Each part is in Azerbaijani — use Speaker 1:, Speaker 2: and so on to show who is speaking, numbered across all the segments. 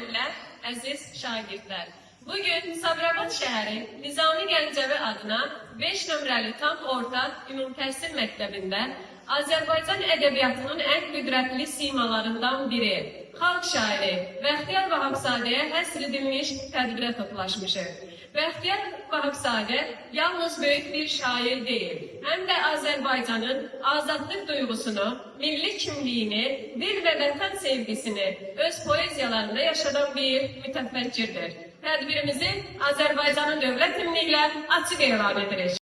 Speaker 1: müəllimlər, əziz şagirdlər. Bugün Sabirabad şəhəri Nizami Gəncəvi adına 5 nömrəli tam orta ümumi təhsil məktəbində Azərbaycan ədəbiyyatının ən qüdrətli simalarından biri, xalq şairi Bəxtiyar Vahabzadəyə həsr edilmiş tədbirə toplaşmışıq. Bəxtiyar Vahabzadə yalnız böyük bir şair deyil, həm də Azərbaycanın azadlıq duyğusunu, milli kimliyini, dil və vətən sevgisini öz poeziyalarında yaşadan bir mütəfəkkirdir. Tədbirimizi Azərbaycanın dövlət himni ilə açıq elan edirik.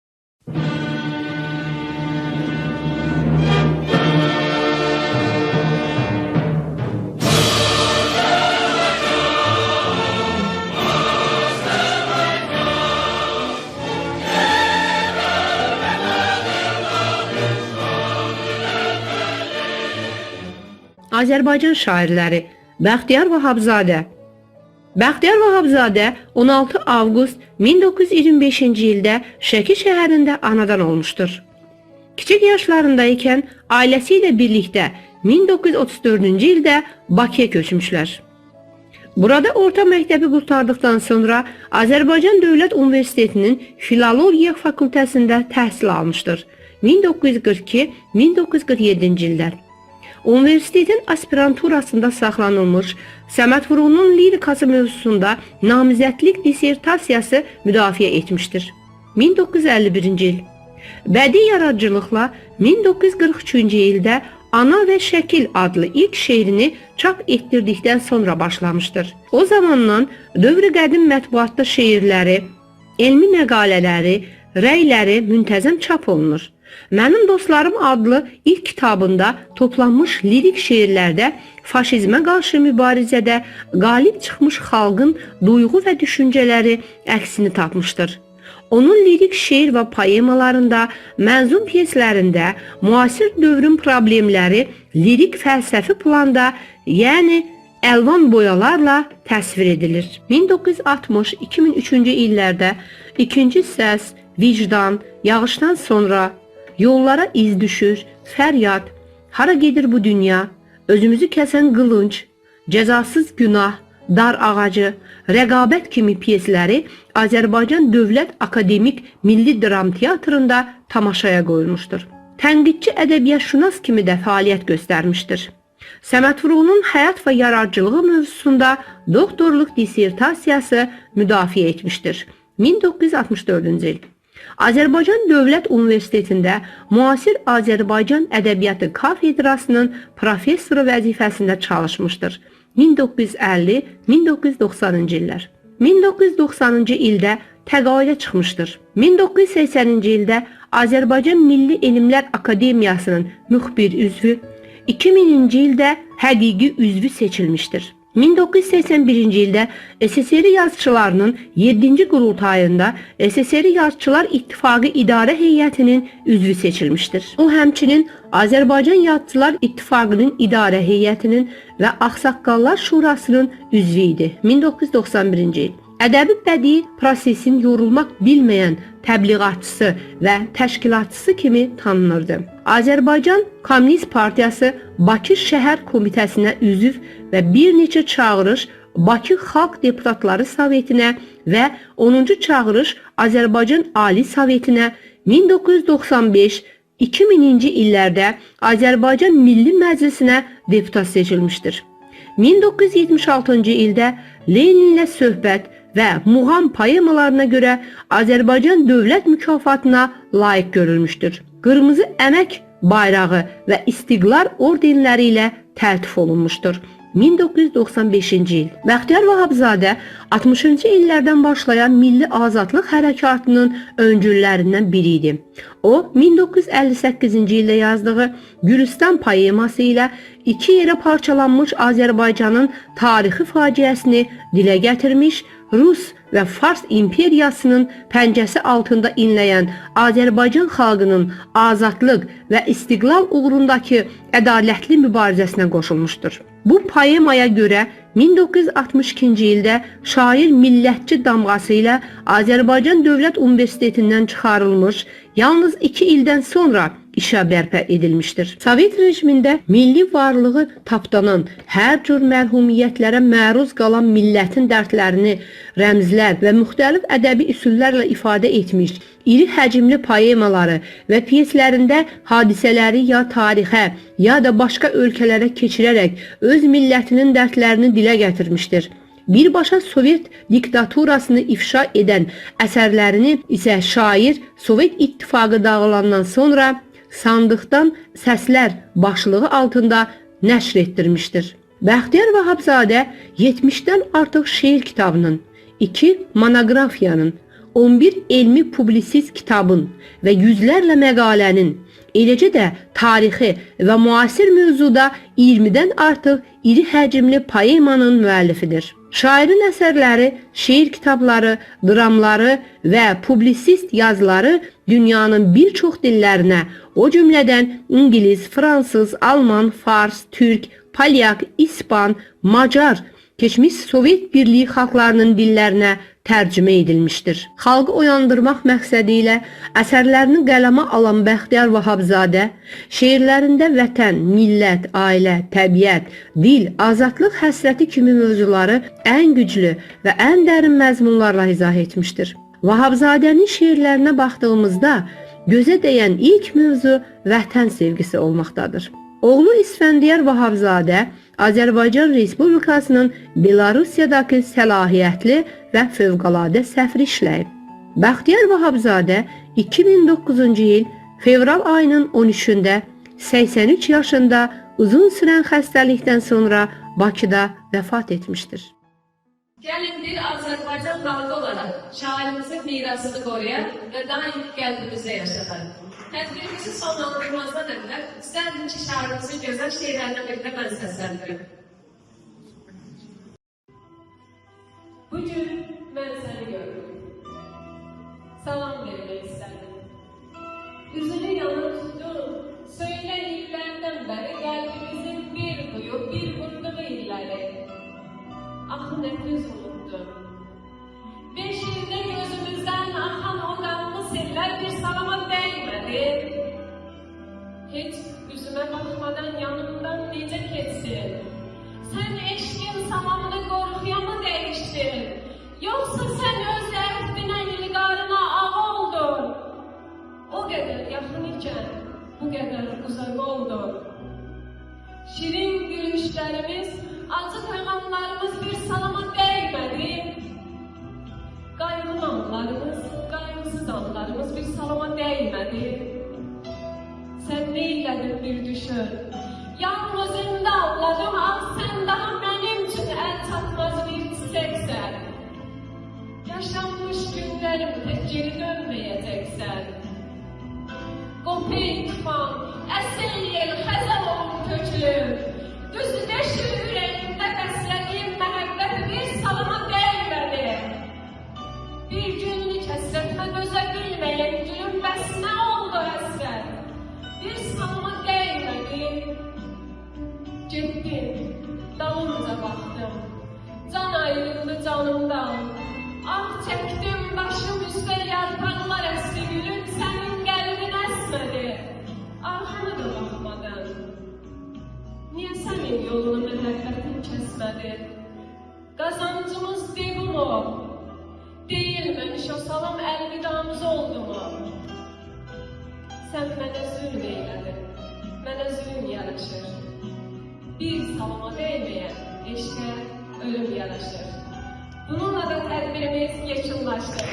Speaker 2: Azərbaycan şairləri Bəxtiyar Vahabzadə. Bəxtiyar Vahabzadə 16 avqust 1925-ci ildə Şəki şəhərində anadan olmuşdur. Kiçik yaşlarında ikən ailəsi ilə birlikdə 1934-cü ildə Bakıya köçmüşlər. Burada orta məktəbi qurtardıqdan sonra Azərbaycan Dövlət Universitetinin Filologiya fakültəsində təhsil almışdır. 1942-1947-ci illər. Universitetin aspiranturasında saxlanılmış Səməd Vurğunun lirikası mövzusunda namizədlik dissertasiyası müdafiə etmişdir. 1951-ci il. Bədii yaradıcılıqla 1943-cü ildə Ana və Şəkil adlı ilk şeirini çap etdirdikdən sonra başlamışdır. O zamandan dövr-i qədim mətbuatda şeirləri, elmi məqalələri, rəyləri müntəzəm çap olunur. Mənim Dostlarım adlı ilk kitabında toplanmış lirik şeirlərdə faşizmə qarşı mübarizədə qalib çıxmış xalqın duyğu və düşüncələri əksini tapmışdır. Onun lirik şeir və poemalarında, mənzum pyeslərində müasir dövrün problemləri lirik fəlsəfi planda, yəni əlvan boyalarla təsvir edilir. 1960-2003-cü illərdə İkinci Səs, Vicdan, Yağışdan sonra, Yollara iz düşür, Fəryad, Hara gedir bu dünya, Özümüzü kəsən qılınc, Cəzasız günah, Dar ağacı, Rəqabət kimi pyesləri Azərbaycan Dövlət Akademik Milli Dram Teatrında tamaşaya qoyulmuşdur. Tənqidçi ədəbiyyatşünas kimi də fəaliyyət göstərmişdir. Səməd Vurğunun həyat və yaradıcılığı mövzusunda doktorluq dissertasiyası müdafiə etmişdir. 1964-cü il. Azərbaycan Dövlət Universitetində müasir Azərbaycan Ədəbiyyatı kafedrasının professoru vəzifəsində çalışmışdır. 1950-1990-cı illər. 1990-cı ildə təqaüdə çıxmışdır. 1980-ci ildə Azərbaycan Milli Elmlər Akademiyasının müxbir üzvü, 2000-ci ildə həqiqi üzvü seçilmişdir. 1981-ci ildə SSR yazıçılarının 7-ci qurultayında SSR Yazıçılar İttifaqı İdarə Heyətinin üzvü seçilmişdir. O həmçinin Azərbaycan Yazıçılar İttifaqının İdarə Heyətinin və Ağsaqqallar Şurasının üzvü idi. 1991-ci il. Ədəbi bədii prosesin yorulmaq bilməyən təbliğatçısı və təşkilatçısı kimi tanınırdı. Azərbaycan Komünist Partiyası Bakı Şəhər Komitəsinə üzv və bir neçə çağırış Bakı Xalq Deputatları Sovetinə və 10-cu çağırış Azərbaycan Ali Sovetinə 1995-2000-ci illərdə Azərbaycan Milli Məclisinə deputat seçilmişdir. 1976-cı ildə Leninlə söhbət və muğam poemalarına görə Azərbaycan Dövlət mükafatına layiq görülmüşdür. Qırmızı əmək bayrağı və İstiqlal ordenləri ilə təltif olunmuşdur. 1995-ci il. Bəxtiyar Vahabzadə 60-cı illərdən başlayan milli azadlıq hərəkatının öncüllərindən biri idi. O, 1958-ci ildə yazdığı Gülüstan poeması ilə iki yerə parçalanmış Azərbaycanın tarixi faciəsini dilə gətirmiş, Rus və Fars imperiyasının pəncəsi altında inləyən Azərbaycan xalqının azadlıq və istiqlal uğrundakı ədalətli mübarizəsinə qoşulmuşdur. Bu poemaya görə 1962-ci ildə şair millətçi damğası ilə Azərbaycan Dövlət Universitetindən çıxarılmış, yalnız 2 ildən sonra işə bərpa edilmişdir. Sovet rejimində milli varlığı tapdanan, hər cür mərhumiyyətlərə məruz qalan millətin dərdlərini rəmzlər və müxtəlif ədəbi üsullarla ifadə etmiş, iri həcmli poemaları və pyeslərində hadisələri ya tarixə, ya da başqa ölkələrə keçirərək öz millətinin dərdlərini dilə gətirmişdir. Birbaşa Sovet diktaturasını ifşa edən əsərlərini isə şair Sovet İttifaqı dağılandan sonra Sandıqdan Səslər başlığı altında nəşr etdirmişdir. Bəxtiyar Vahabzadə 70-dən artıq şeir kitabının, 2 monoqrafiyanın, 11 elmi publisist kitabın və yüzlərlə məqalənin, eləcə də tarixi və müasir mövzuda 20-dən artıq iri həcmli poemanın müəllifidir. Şairin əsərləri, şeir kitabları, dramları və publisist yazıları dünyanın bir çox dillərinə, o cümlədən İngilis, Fransız, Alman, Fars, Türk, Polyak, İspan, Macar, keçmiş Sovet Birliyi xalqlarının dillərinə tərcümə edilmişdir. Xalqı oyandırmaq məqsədi ilə əsərlərini qələmə alan Bəxtiyar Vahabzadə şeirlərində vətən, millət, ailə, təbiət, dil, azadlıq həsrəti kimi mövzuları ən güclü və ən dərin məzmunlarla izah etmişdir. Vahabzadənin şeirlərinə baxdığımızda gözə dəyən ilk mövzu vətən sevgisi olmaqdadır. Oğlu İsfəndiyar Vahabzadə Azərbaycan Respublikasının Belarusiyadakı səlahiyyətli və fövqəladə səfiri işləyib. Bəxtiyar Vahabzadə 2009-cu il fevral ayının 13-də 83 yaşında uzun sürən xəstəlikdən sonra Bakıda vəfat etmişdir.
Speaker 1: Gəlin bir Azərbaycan xalqı olaraq şairimizin mirasını qoruyaq və daim qəlbimizdə yaşadaq. Tədbirimizi sonlandırmazdan əvvəl istərdim ki, şairimizin gözəl şeirlərinə birlikdə mən səsləndirim. Bugün mən səni gördüm. Salam vermək istədim. Üzünü yana tutdum. Söylə illərdən bəri qəlbimizin bir quyu, bir qurduğu illəri. Axı nə göz unutdum. 5 ildə gözümüzdən axan o qanlı sellər bir salama dəymədi. Heç üzümə baxmadan yanımdan necə keçsin? Sən eşqin salamını qorxuya mı dəyişdin? Yoxsa sən öz əhdinə ilqarına ağ oldun? O qədər yaxın ikən, bu qədər uzaq oldun. Şirin gülüşlərimiz, acı peyğamlarımız bir salama dəymədi. Qaygılı anlarımız, qaygısız anlarımız bir salama dəymədi. Sən nə elədin bir düşün? Yalnızında ağladım, sən daha mənim üçün əl çatmaz bir çiçəksən. Yaşanmış günlərim tək geri dönməyəcəksən. Qopey tufan, əsil yel, xəzəl olub tökülür. Düzü deşir ürəyimdə bəslədiyim məhəbbəti bir salama dəymədi. Bir günlük həsrətmə dözə bilməyən gülüm bəs nə oldu həsrət? Bir salama dəymədi. Getdim, dalımca baxdım. Can ayrıldı canımdan. Ah çəkdim başım üstə yarpaqlar əsdi gülüm, sənin qəlbin əsmədi. Arxana da baxmadan. Niyə sənin yolunu məhəbbətin kəsmədi? Qazancımız devim o. Deyilməmiş o salam əlvidamız oldu mu? Sən mənə zülm eylədin, mənə zülm yaraşır. Bir salama değməyən eşqə ölüm yaraşır. Bununla da tədbirimiz yekunlaşdı.